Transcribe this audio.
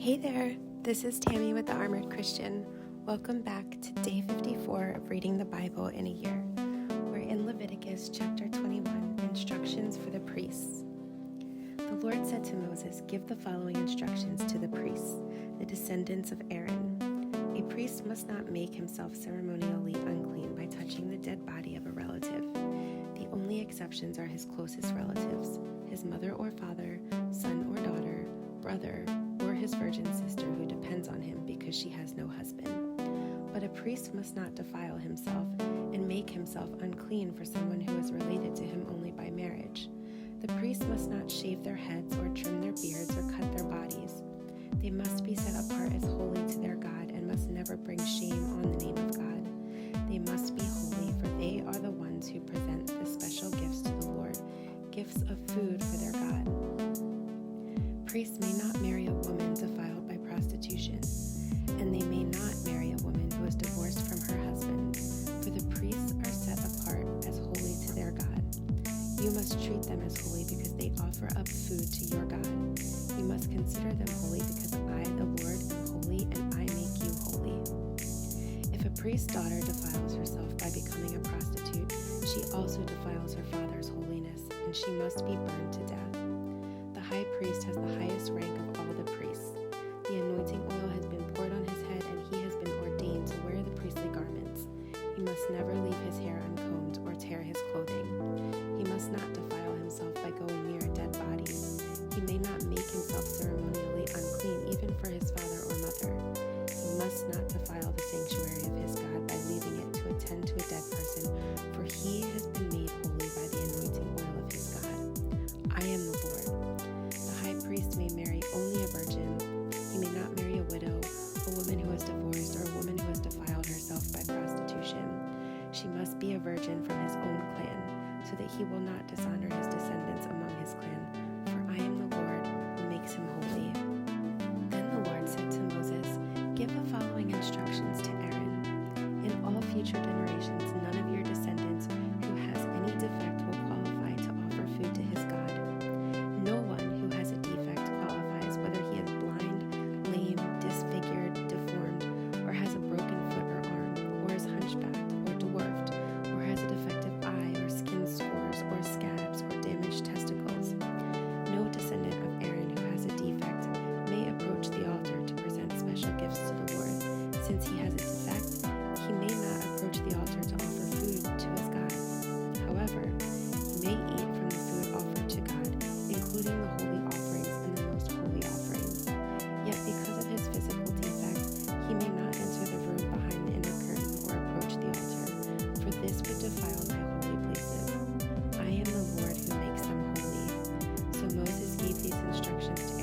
Hey there, this is Tammy with the Armored Christian. Welcome back to day 54 of reading the Bible in a year. We're in Leviticus chapter 21, instructions for the priests. The Lord said to Moses, "Give the following instructions to the priests, the descendants of Aaron. A priest must not make himself ceremonially unclean by touching the dead body of a relative. The only exceptions are his closest relatives, his mother or father, son or daughter, brother, or his virgin sister who depends on him because she has no husband. But a priest must not defile himself and make himself unclean for someone who is related to him only by marriage. The priest must not shave their heads or trim their beards or cut their bodies. They must be set apart as holy to their God and must never bring shame on the name of God. They must be holy, for they are the ones who present the special gifts to the Lord, gifts of food for their God. Priests may not marry a woman defiled by prostitution, and they may not marry a woman who is divorced from her husband, for the priests are set apart as holy to their God. You must treat them as holy because they offer up food to your God. You must consider them holy because I, the Lord, am holy and I make you holy. If a priest's daughter defiles herself by becoming a prostitute, she also defiles her father's holiness, and she must be burned to death. The high priest has the highest rank of all the priests. The anointing oil has been poured on his head, and he has been ordained to wear the priestly garments. He must never leave his hair uncombed or tear his clothing. He must not defile himself by going near a dead body. He may not make himself ceremonially unclean even for his father or mother. He must not defile the sanctuary of his God by leaving it to attend to a dead person, for he has been made holy by the anointing oil of his God. I am the Lord. The high priest may marry only a virgin. He may not marry a widow, a woman who is divorced, or a woman who has defiled herself by prostitution. She must be a virgin from his own clan, so that he will not dishonor his descendants among his clan, for I am the Lord who makes him holy." Then the Lord said to Moses, "Give the following instructions to Aaron. In all future generations, none of your descendants who has any defect will qualify to offer food to his God. No one who has a defect qualifies, whether he is blind, lame, disfigured, deformed, or has a broken foot or arm, or is hunchbacked, or dwarfed, or has a defective eye, or skin scores, or scabs, or damaged testicles. No descendant of Aaron who has a defect may approach the altar to present special gifts to the Lord. Since he has a defect, he may not approach the altar to offer food to his God. However, he may eat from the food offered to God, including the holy offerings and the most holy offerings. Yet because of his physical defect, he may not enter the room behind the inner curtain or approach the altar, for this would defile my holy places. I am the Lord who makes them holy." So Moses gave these instructions to